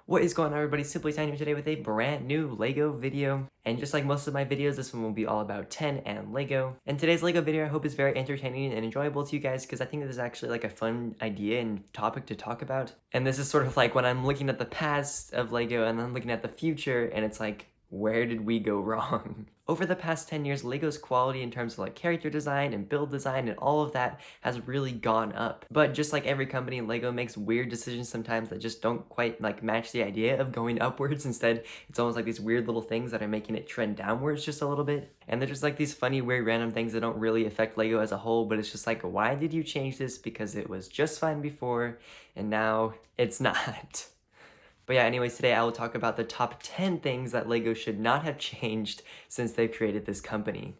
What is going on, everybody? Simply Tiny here today with a brand new LEGO video. And just like most of my videos, this one will be all about 10 and LEGO. And today's LEGO video I hope is very entertaining and enjoyable to you guys because I think this is actually like a fun idea and topic to talk about. And this is sort of like when I'm looking at the past of LEGO and I'm looking at the future and it's like, where did we go wrong? Over the past 10 years, LEGO's quality in terms of like character design and build design and all of that has really gone up. But just like every company, LEGO makes weird decisions sometimes that just don't quite like match the idea of going upwards. Instead, it's almost like these weird little things that are making it trend downwards just a little bit. And they're just like these funny, weird, random things that don't really affect LEGO as a whole, but it's just like, why did you change this? Because it was just fine before, and now it's not. But yeah, anyways, today I will talk about the top 10 things that LEGO should not have changed since they've created this company.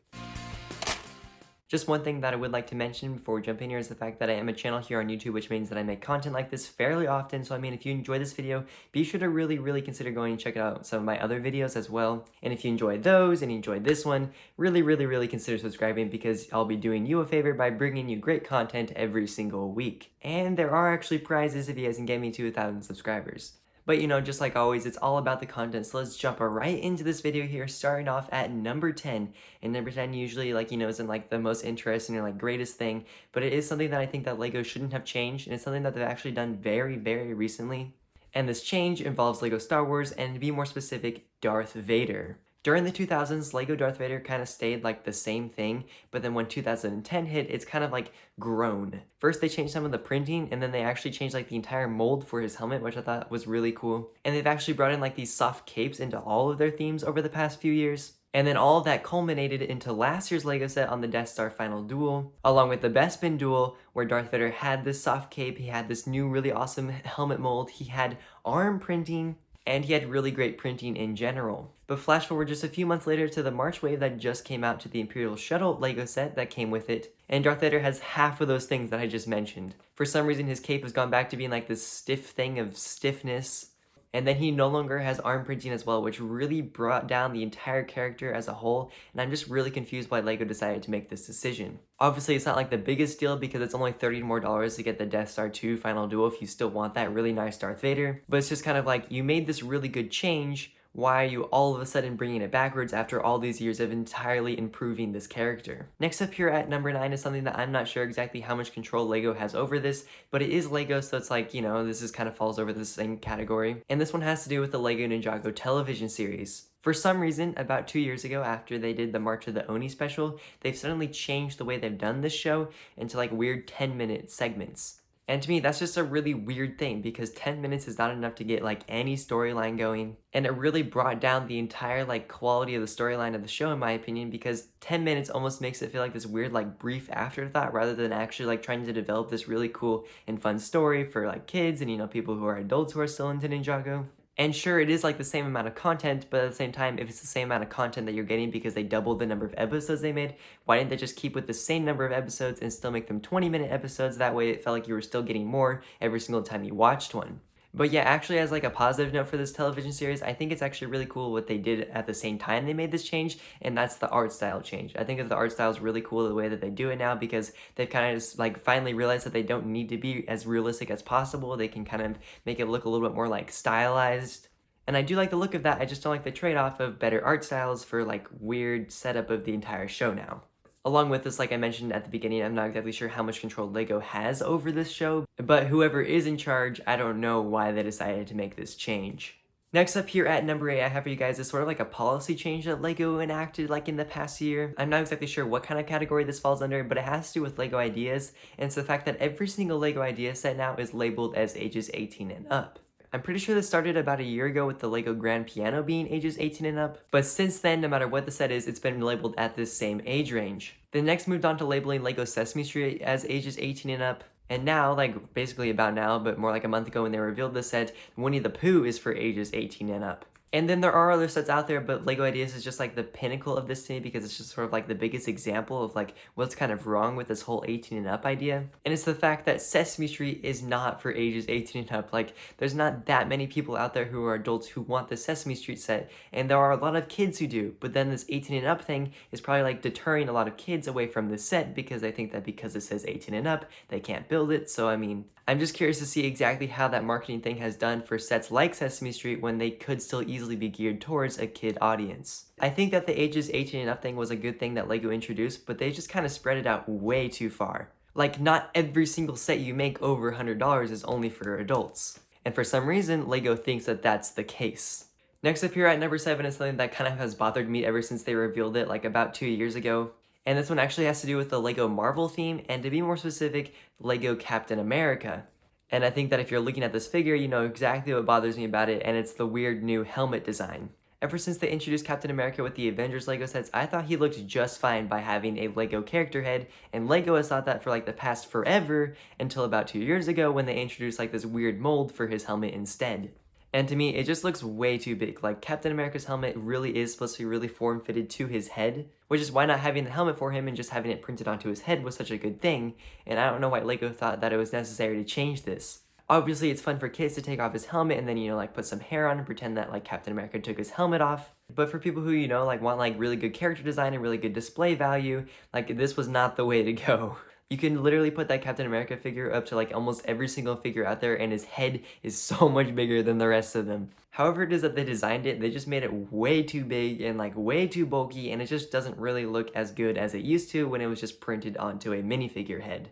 Just one thing that I would like to mention before we jump in here is the fact that I am a channel here on YouTube, which means that I make content like this fairly often. So I mean, if you enjoy this video, be sure to really consider going and check out some of my other videos as well. And if you enjoyed those and you enjoyed this one, really consider subscribing because I'll be doing you a favor by bringing you great content every single week. And there are actually prizes if you guys can get me to 1,000 subscribers. But you know, just like always, it's all about the content, so let's jump right into this video here, starting off at number 10. And number 10 usually, like, you know, isn't like the most interesting or like greatest thing, but it is something that I think that LEGO shouldn't have changed, and it's something that they've actually done very recently. And this change involves LEGO Star Wars, and to be more specific, Darth Vader. During the 2000s, LEGO Darth Vader kind of stayed like the same thing, but then when 2010 hit, it's kind of like grown. First, they changed some of the printing, and then they actually changed like the entire mold for his helmet, which I thought was really cool. And they've actually brought in like these soft capes into all of their themes over the past few years. And then all of that culminated into last year's LEGO set on the Death Star Final Duel, along with the Bespin Duel, where Darth Vader had this soft cape, he had this new really awesome helmet mold, he had arm printing, and he had really great printing in general. But flash forward just a few months later to the March wave that just came out to the Imperial Shuttle LEGO set that came with it, and Darth Vader has half of those things that I just mentioned. For some reason, his cape has gone back to being like this stiff thing of stiffness, and then he no longer has arm printing as well, which really brought down the entire character as a whole, and I'm just really confused why LEGO decided to make this decision. Obviously, it's not like the biggest deal because it's only $30 more to get the Death Star 2 Final Duel if you still want that really nice Darth Vader, but it's just kind of like, you made this really good change, why are you all of a sudden bringing it backwards after all these years of entirely improving this character? Next up here at number 9 is something that I'm not sure exactly how much control LEGO has over this, but it is LEGO, so it's like, you know, this is kind of falls over the same category. And this one has to do with the LEGO Ninjago television series. For some reason, about 2 years ago, after they did the March of the Oni special, they've suddenly changed the way they've done this show into like weird 10-minute segments. And to me, that's just a really weird thing because 10 minutes is not enough to get like any storyline going. And it really brought down the entire like quality of the storyline of the show in my opinion, because 10 minutes almost makes it feel like this weird like brief afterthought rather than actually like trying to develop this really cool and fun story for like kids and, you know, people who are adults who are still into Ninjago. And sure, it is like the same amount of content, but at the same time, if it's the same amount of content that you're getting because they doubled the number of episodes they made, why didn't they just keep with the same number of episodes and still make them 20-minute episodes? That way it felt like you were still getting more every single time you watched one. But yeah, actually as like a positive note for this television series, I think it's actually really cool what they did at the same time they made this change, and that's the art style change. I think that the art style is really cool the way that they do it now because they've kind of just like finally realized that they don't need to be as realistic as possible. They can kind of make it look a little bit more like stylized. And I do like the look of that, I just don't like the trade-off of better art styles for like weird setup of the entire show now. Along with this, like I mentioned at the beginning, I'm not exactly sure how much control LEGO has over this show, but whoever is in charge, I don't know why they decided to make this change. Next up here at number 8, I have for you guys is sort of like a policy change that LEGO enacted like in the past year. I'm not exactly sure what kind of category this falls under, but it has to do with LEGO ideas, and it's the fact that every single LEGO idea set now is labeled as ages 18 and up. I'm pretty sure this started about a year ago with the LEGO Grand Piano being ages 18 and up, but since then, no matter what the set is, it's been labeled at this same age range. They next moved on to labeling LEGO Sesame Street as ages 18 and up, and now, like basically about now, but more like a month ago when they revealed the set, Winnie the Pooh is for ages 18 and up. And then there are other sets out there, but LEGO Ideas is just like the pinnacle of this to me because it's just sort of like the biggest example of like what's kind of wrong with this whole 18 and up idea. And it's the fact that Sesame Street is not for ages 18 and up. Like there's not that many people out there who are adults who want the Sesame Street set, and there are a lot of kids who do. But then this 18 and up thing is probably like deterring a lot of kids away from the set because they think that because it says 18 and up, they can't build it. So I mean, I'm just curious to see exactly how that marketing thing has done for sets like Sesame Street when they could still easily be geared towards a kid audience. I think that the ages 18 and up thing was a good thing that LEGO introduced, but they just kind of spread it out way too far. Like, not every single set you make over $100 is only for adults. And for some reason, LEGO thinks that that's the case. Next up here at number 7 is something that kind of has bothered me ever since they revealed it like about 2 years ago. And this one actually has to do with the LEGO Marvel theme, and to be more specific, LEGO Captain America. And I think that if you're looking at this figure, you know exactly what bothers me about it, and it's the weird new helmet design. Ever since they introduced Captain America with the Avengers LEGO sets, I thought he looked just fine by having a LEGO character head, and LEGO has thought that for like the past forever, until about 2 years ago when they introduced like this weird mold for his helmet instead. And to me, it just looks way too big. Like, Captain America's helmet really is supposed to be really form-fitted to his head, which is why not having the helmet for him and just having it printed onto his head was such a good thing, and I don't know why LEGO thought that it was necessary to change this. Obviously, it's fun for kids to take off his helmet and then, you know, like put some hair on and pretend that like Captain America took his helmet off. But for people who, you know, like want like really good character design and really good display value, like this was not the way to go. You can literally put that Captain America figure up to like almost every single figure out there, and his head is so much bigger than the rest of them. However it is that they designed it, they just made it way too big and like way too bulky, and it just doesn't really look as good as it used to when it was just printed onto a minifigure head.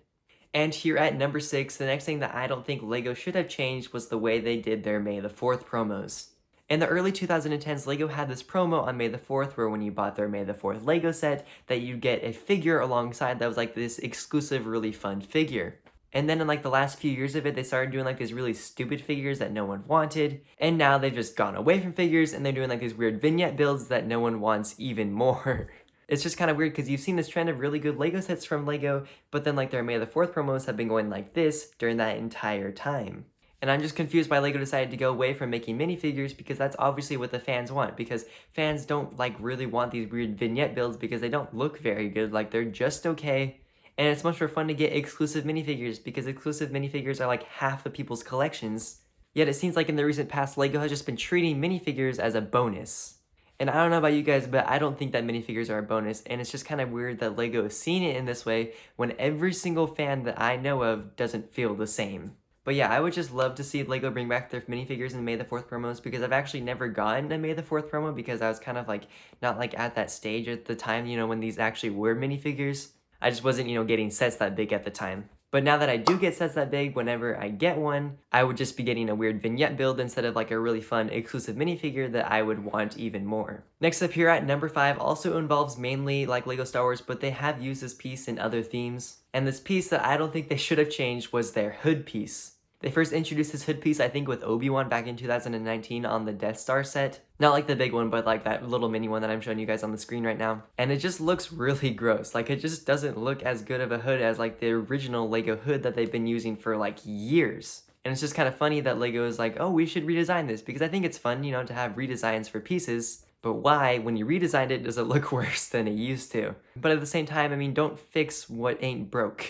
And here at number 6, the next thing that I don't think LEGO should have changed was the way they did their May the 4th promos. In the early 2010s, LEGO had this promo on May the 4th where when you bought their May the 4th LEGO set, that you get a figure alongside that was like this exclusive, really fun figure. And then in like the last few years of it, they started doing like these really stupid figures that no one wanted. And now they've just gone away from figures and they're doing like these weird vignette builds that no one wants even more. It's just kind of weird because you've seen this trend of really good LEGO sets from LEGO, but then like their May the 4th promos have been going like this during that entire time. And I'm just confused why LEGO decided to go away from making minifigures, because that's obviously what the fans want, because fans don't like really want these weird vignette builds because they don't look very good, like they're just okay. And it's much more fun to get exclusive minifigures because exclusive minifigures are like half of people's collections. Yet it seems like in the recent past, LEGO has just been treating minifigures as a bonus. And I don't know about you guys, but I don't think that minifigures are a bonus, and it's just kind of weird that LEGO is seeing it in this way when every single fan that I know of doesn't feel the same. But yeah, I would just love to see LEGO bring back their minifigures in May the 4th promos, because I've actually never gotten a May the 4th promo because I was kind of like not like at that stage at the time, you know, when these actually were minifigures. I just wasn't, you know, getting sets that big at the time. But now that I do get sets that big, whenever I get one, I would just be getting a weird vignette build instead of like a really fun exclusive minifigure that I would want even more. Next up here at number 5 also involves mainly like LEGO Star Wars, but they have used this piece in other themes. And this piece that I don't think they should have changed was their hood piece. They first introduced this hood piece, I think, with Obi-Wan back in 2019 on the Death Star set. Not like the big one, but like that little mini one that I'm showing you guys on the screen right now. And it just looks really gross. Like, it just doesn't look as good of a hood as like the original LEGO hood that they've been using for like years. And it's just kind of funny that LEGO is like, oh, we should redesign this, because I think it's fun, you know, to have redesigns for pieces. But why, when you redesigned it, does it look worse than it used to? But at the same time, I mean, don't fix what ain't broke.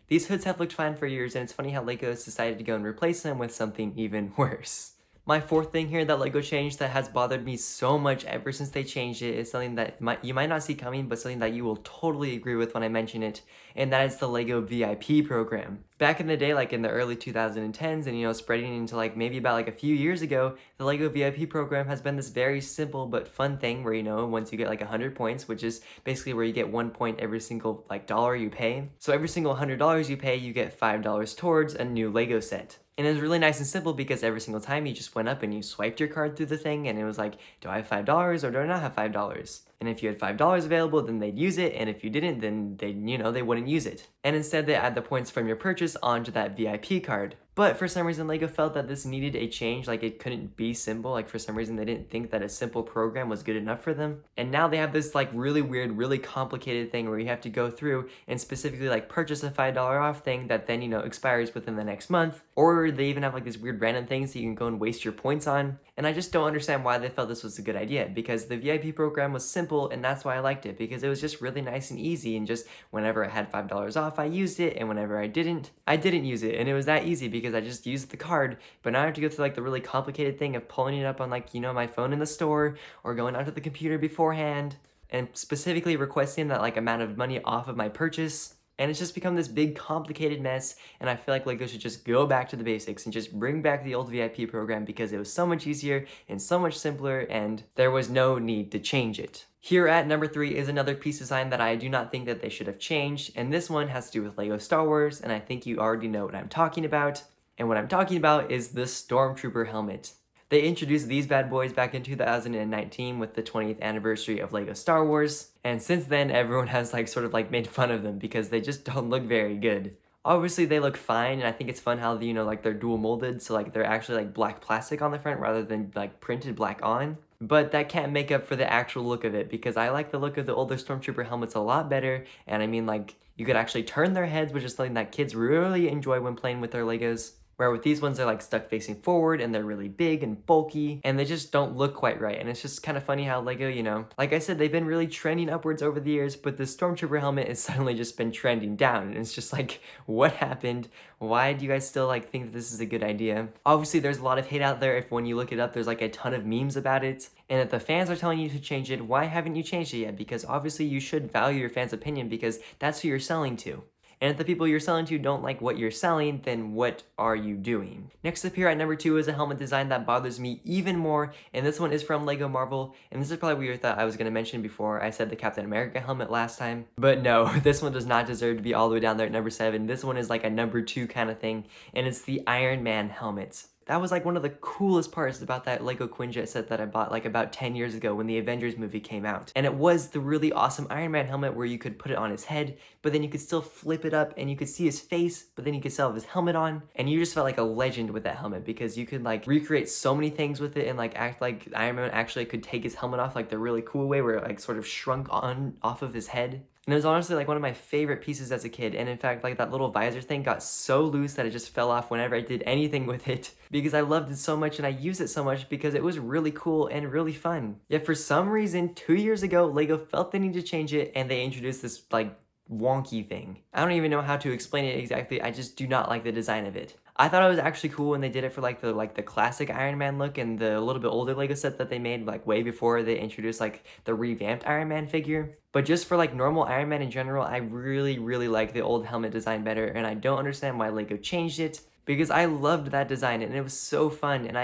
These hoods have looked fine for years, and it's funny how LEGO has decided to go and replace them with something even worse. My fourth thing here that LEGO changed that has bothered me so much ever since they changed it is something that you might not see coming, but something that you will totally agree with when I mention it, and that is the LEGO VIP program. Back in the day, like in the early 2010s, and you know, spreading into like maybe about like a few years ago, the LEGO VIP program has been this very simple but fun thing where, you know, once you get like 100 points, which is basically where you get 1 point every single like dollar you pay. So every single $100 you pay, you get $5 towards a new LEGO set. And it was really nice and simple because every single time you just went up and you swiped your card through the thing, and it was like, do I have $5 or do I not have $5? And if you had $5 available, then they'd use it, and if you didn't, then they wouldn't use it. And instead they add the points from your purchase onto that VIP card. But for some reason, LEGO felt that this needed a change, like it couldn't be simple. Like for some reason, they didn't think that a simple program was good enough for them. And now they have this like really weird, really complicated thing where you have to go through and specifically like purchase a $5 off thing that then, you know, expires within the next month. Or they even have like these weird random things that you can go and waste your points on. And I just don't understand why they felt this was a good idea, because the VIP program was simple, and that's why I liked it, because it was just really nice and easy, and just whenever I had $5 off, I used it, and whenever I didn't use it, and it was that easy because I just used the card. But now I have to go through like the really complicated thing of pulling it up on like, you know, my phone in the store, or going onto the computer beforehand, and specifically requesting that like amount of money off of my purchase. And it's just become this big complicated mess, and I feel like LEGO should just go back to the basics and just bring back the old VIP program because it was so much easier and so much simpler, and there was no need to change it. Here at number 3 is another piece design that I do not think that they should have changed, and this one has to do with LEGO Star Wars, and I think you already know what I'm talking about. And what I'm talking about is the Stormtrooper Helmet. They introduced these bad boys back in 2019 with the 20th anniversary of LEGO Star Wars, and since then everyone has like sort of like made fun of them because they just don't look very good. Obviously they look fine, and I think it's fun how, you know, like they're dual molded, so like they're actually like black plastic on the front rather than like printed black on. But that can't make up for the actual look of it, because I like the look of the older Stormtrooper helmets a lot better, and I mean, like, you could actually turn their heads, which is something that kids really enjoy when playing with their Legos. Where with these ones, they're like stuck facing forward and they're really big and bulky and they just don't look quite right. And it's just kind of funny how LEGO, you know, like I said, they've been really trending upwards over the years, but the Stormtrooper helmet has suddenly just been trending down. And it's just like, what happened? Why do you guys still like think that this is a good idea? Obviously, there's a lot of hate out there. If when you look it up, there's like a ton of memes about it. And if the fans are telling you to change it, why haven't you changed it yet? Because obviously you should value your fans' opinion because that's who you're selling to. And if the people you're selling to don't like what you're selling, then what are you doing? Next up here at number 2 is a helmet design that bothers me even more, and this one is from LEGO Marvel, and this is probably what you thought I was going to mention before I said the Captain America helmet last time. But no, this one does not deserve to be all the way down there at number 7. This one is like a number 2 kind of thing, and it's the Iron Man helmet. That was like one of the coolest parts about that LEGO Quinjet set that I bought like about 10 years ago when the Avengers movie came out. And it was the really awesome Iron Man helmet where you could put it on his head, but then you could still flip it up and you could see his face, but then you could still have his helmet on. And you just felt like a legend with that helmet because you could like recreate so many things with it and like act like Iron Man actually could take his helmet off like the really cool way where it like sort of shrunk on off of his head. And it was honestly like one of my favorite pieces as a kid. And in fact, like that little visor thing got so loose that it just fell off whenever I did anything with it because I loved it so much and I used it so much because it was really cool and really fun. Yet for some reason, 2 years ago, LEGO felt the need to change it and they introduced this like wonky thing. I don't even know how to explain it exactly. I just do not like the design of it. I thought it was actually cool when they did it for like the classic Iron Man look and the little bit older LEGO set that they made like way before they introduced like the revamped Iron Man figure. But just for like normal Iron Man in general, I really like the old helmet design better, and I don't understand why LEGO changed it because I loved that design and it was so fun, and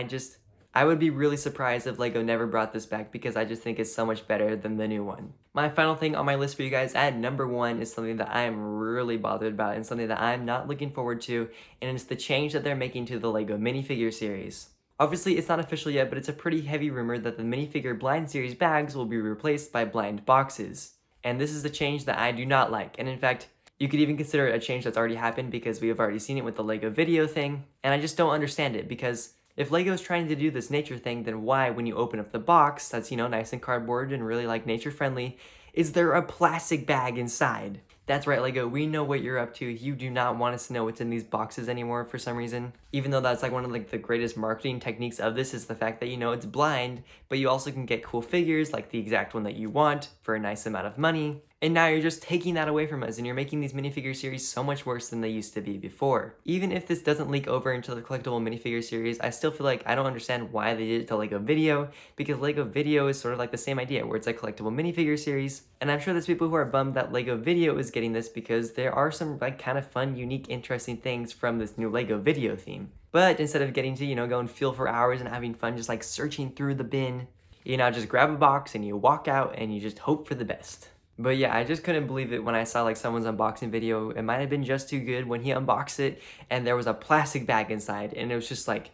I would be really surprised if LEGO never brought this back because I just think it's so much better than the new one. My final thing on my list for you guys at number 1 is something that I am really bothered about and something that I'm not looking forward to, and it's the change that they're making to the LEGO minifigure series. Obviously, it's not official yet, but it's a pretty heavy rumor that the minifigure blind series bags will be replaced by blind boxes. And this is the change that I do not like, and in fact, you could even consider it a change that's already happened because we have already seen it with the LEGO video thing, and I just don't understand it because if LEGO is trying to do this nature thing, then why, when you open up the box that's, you know, nice and cardboard and really like nature friendly, is there a plastic bag inside? That's right, LEGO, we know what you're up to. You do not want us to know what's in these boxes anymore for some reason. Even though that's like one of like the greatest marketing techniques of this is the fact that, you know, it's blind, but you also can get cool figures like the exact one that you want for a nice amount of money. And now you're just taking that away from us and you're making these minifigure series so much worse than they used to be before. Even if this doesn't leak over into the collectible minifigure series, I still feel like I don't understand why they did it to LEGO Video, because LEGO Video is sort of like the same idea where it's a collectible minifigure series. And I'm sure there's people who are bummed that LEGO Video is getting this because there are some like kind of fun, unique, interesting things from this new LEGO Video theme. But instead of getting to, you know, go and feel for hours and having fun just like searching through the bin, you now just grab a box and you walk out and you just hope for the best. But yeah, I just couldn't believe it when I saw like someone's unboxing video. It might have been Just Too Good when he unboxed it and there was a plastic bag inside and it was just like...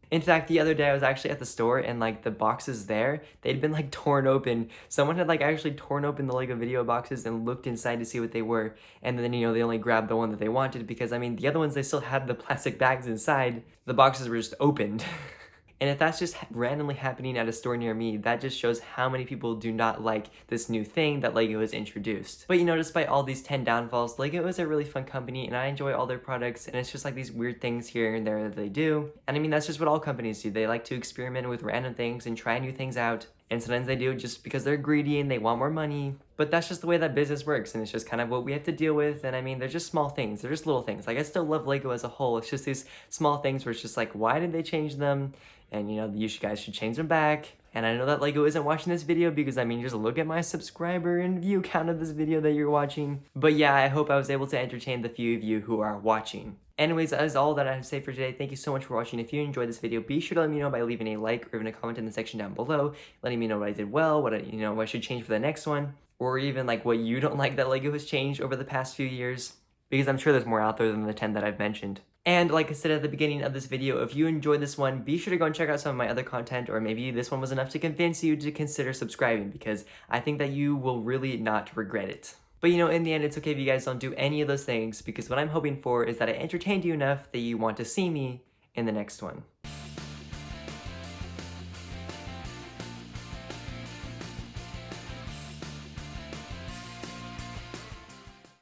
In fact, the other day I was actually at the store and like the boxes there, they'd been like torn open. Someone had like actually torn open the LEGO Video boxes and looked inside to see what they were. And then, you know, they only grabbed the one that they wanted because, I mean, the other ones, they still had the plastic bags inside. The boxes were just opened. And if that's just randomly happening at a store near me, that just shows how many people do not like this new thing that LEGO has introduced. But you know, despite all these 10 downfalls, LEGO is a really fun company and I enjoy all their products, and it's just like these weird things here and there that they do. And I mean, that's just what all companies do. They like to experiment with random things and try new things out. And sometimes they do it just because they're greedy and they want more money. But that's just the way that business works, and it's just kind of what we have to deal with. And I mean, they're just small things. They're just little things. Like, I still love LEGO as a whole. It's just these small things where it's just like, why did they change them? And, you know, you guys should change them back. And I know that LEGO isn't watching this video because, I mean, just look at my subscriber and view count of this video that you're watching. But yeah, I hope I was able to entertain the few of you who are watching. Anyways, that is all that I have to say for today. Thank you so much for watching. If you enjoyed this video, be sure to let me know by leaving a like or even a comment in the section down below, letting me know what I did well, what I should change for the next one, or even like what you don't like that LEGO has changed over the past few years, because I'm sure there's more out there than the 10 that I've mentioned. And like I said at the beginning of this video, if you enjoyed this one, be sure to go and check out some of my other content, or maybe this one was enough to convince you to consider subscribing, because I think that you will really not regret it. But in the end, it's okay if you guys don't do any of those things, because what I'm hoping for is that I entertained you enough that you want to see me in the next one.